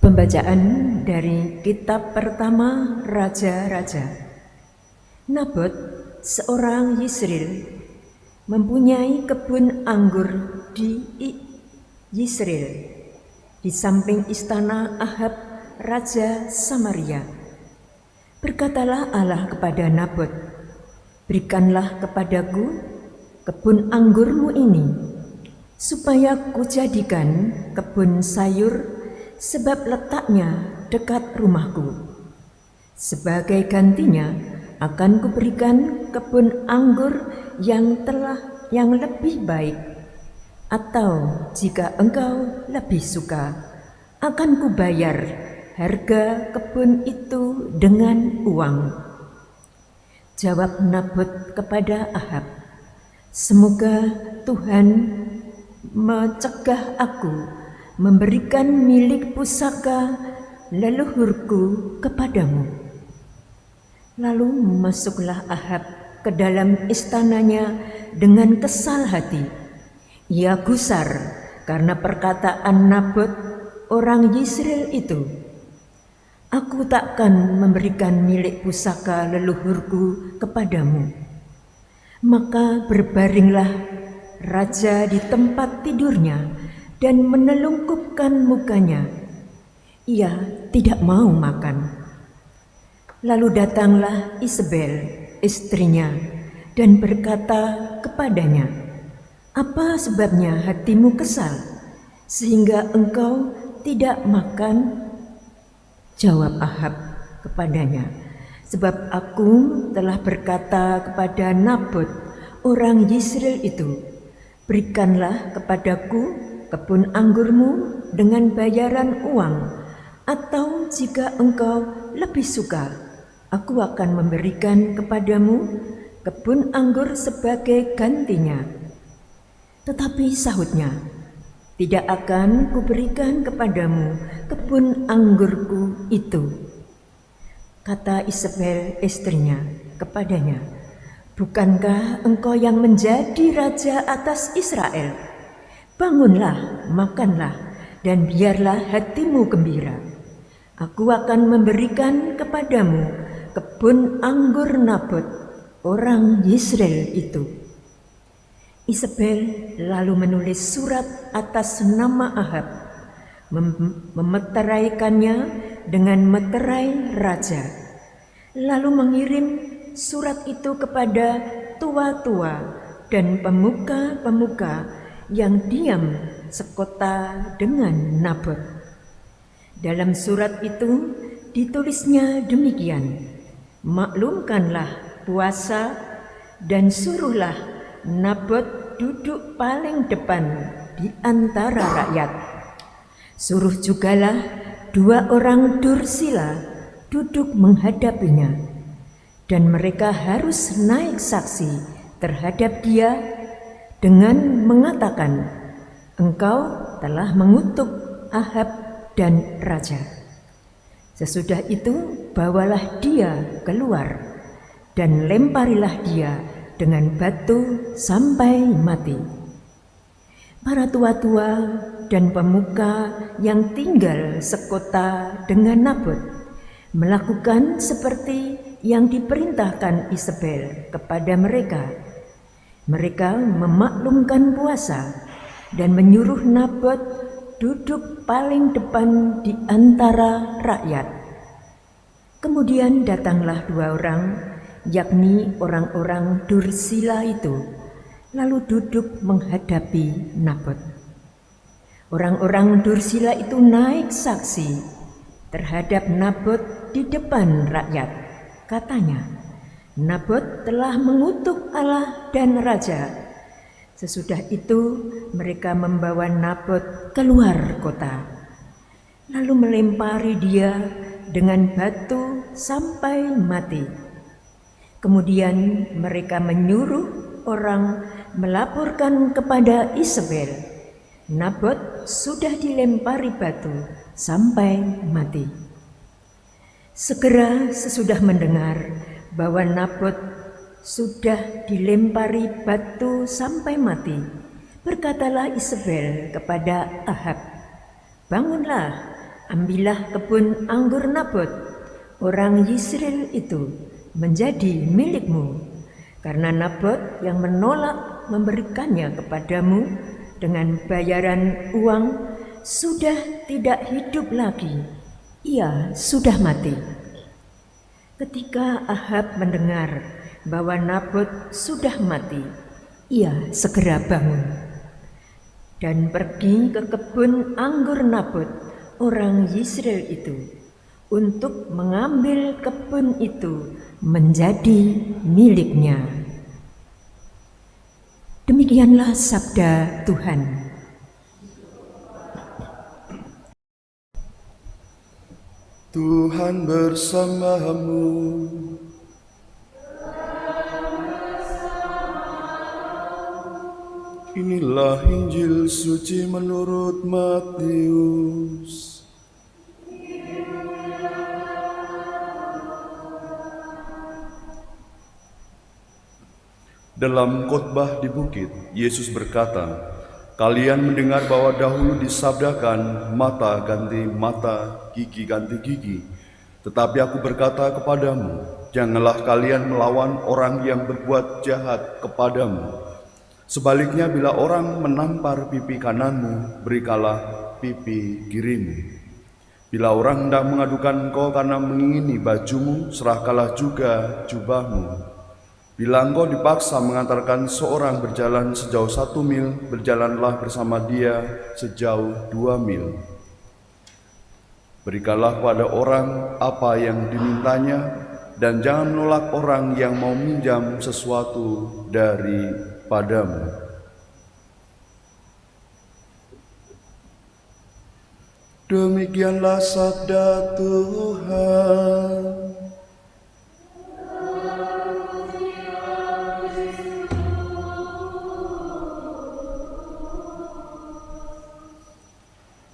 Pembacaan dari kitab pertama Raja-Raja. Nabot, seorang Yisrael, mempunyai kebun anggur di Yisrael, di samping istana Ahab, Raja Samaria. Berkatalah Allah kepada Nabot, "Berikanlah kepadaku kebun anggurmu ini, supaya kujadikan kebun sayur, sebab letaknya dekat rumahku. Sebagai gantinya akan kuberikan kebun anggur yang lebih baik, atau jika engkau lebih suka, akan kubayar harga kebun itu dengan uang." Jawab Nabot kepada Ahab, "Semoga Tuhan mencegah aku memberikan milik pusaka leluhurku kepadamu." Lalu masuklah Ahab ke dalam istananya dengan kesal hati. Ia gusar karena perkataan Nabot orang Yisrael itu. "Aku takkan memberikan milik pusaka leluhurku kepadamu." Maka berbaringlah raja di tempat tidurnya dan menelungkupkan mukanya. Ia tidak mau makan. Lalu datanglah Isabel, istrinya, dan berkata kepadanya, "Apa sebabnya hatimu kesal, sehingga engkau tidak makan?" Jawab Ahab kepadanya, "Sebab aku telah berkata kepada Nabot orang Yisrael itu, berikanlah kepadaku kebun anggurmu dengan bayaran uang, atau jika engkau lebih suka, aku akan memberikan kepadamu kebun anggur sebagai gantinya." Tetapi sahutnya, "Tidak akan kuberikan kepadamu kebun anggurku itu." Kata Isabel istrinya kepadanya, "Bukankah engkau yang menjadi raja atas Israel? Bangunlah, makanlah, dan biarlah hatimu gembira. Aku akan memberikan kepadamu kebun anggur Nabot, orang Yisrael itu." Isabel lalu menulis surat atas nama Ahab, memeteraikannya dengan meterai raja, lalu mengirim surat itu kepada tua-tua dan pemuka-pemuka yang diam sekota dengan Nabot. Dalam surat itu ditulisnya demikian, "Maklumkanlah puasa dan suruhlah Nabot duduk paling depan di antara rakyat. Suruh jugalah 2 orang dursila duduk menghadapinya, dan mereka harus naik saksi terhadap dia dengan mengatakan, 'Engkau telah mengutuk Ahab dan raja.' Sesudah itu bawalah dia keluar dan lemparilah dia dengan batu sampai mati." Para tua-tua dan pemuka yang tinggal sekota dengan Nabot melakukan seperti yang diperintahkan Isabel kepada mereka. Mereka memaklumkan puasa dan menyuruh Nabot duduk paling depan di antara rakyat. Kemudian datanglah 2 orang, yakni orang-orang dursila itu, lalu duduk menghadapi Nabot. Orang-orang dursila itu naik saksi terhadap Nabot di depan rakyat. Katanya, "Nabot telah mengutuk Allah dan raja." Sesudah itu mereka membawa Nabot keluar kota, lalu melempari dia dengan batu sampai mati. Kemudian mereka menyuruh orang melaporkan kepada Isabel, "Nabot sudah dilempari batu sampai mati." Segera sesudah mendengar bahwa Nabot sudah dilempari batu sampai mati, berkatalah Isabel kepada Ahab, "Bangunlah, ambillah kebun anggur Nabot, orang Yisrael itu, menjadi milikmu, karena Nabot yang menolak memberikannya kepadamu dengan bayaran uang sudah tidak hidup lagi, ia sudah mati. Ketika Ahab mendengar bahwa Nabot sudah mati, ia segera bangun dan pergi ke kebun anggur Nabot, orang Yisrael itu, untuk mengambil kebun itu menjadi miliknya. Demikianlah sabda Tuhan. Tuhan bersamamu. Inilah Injil suci menurut Matius. Dalam khotbah di bukit, Yesus berkata, "Kalian mendengar bahwa dahulu disabdakan, mata ganti mata, gigi ganti gigi. Tetapi aku berkata kepadamu, janganlah kalian melawan orang yang berbuat jahat kepadamu. Sebaliknya, bila orang menampar pipi kananmu, berikanlah pipi kirimu. Bila orang hendak mengadukan engkau karena mengingini bajumu, serahkanlah juga jubahmu. Bila engkau dipaksa mengantarkan seorang berjalan sejauh 1 mil, berjalanlah bersama dia sejauh 2 mil. Berikanlah pada orang apa yang dimintanya, dan jangan menolak orang yang mau minjam sesuatu daripadamu." Demikianlah sabda Tuhan.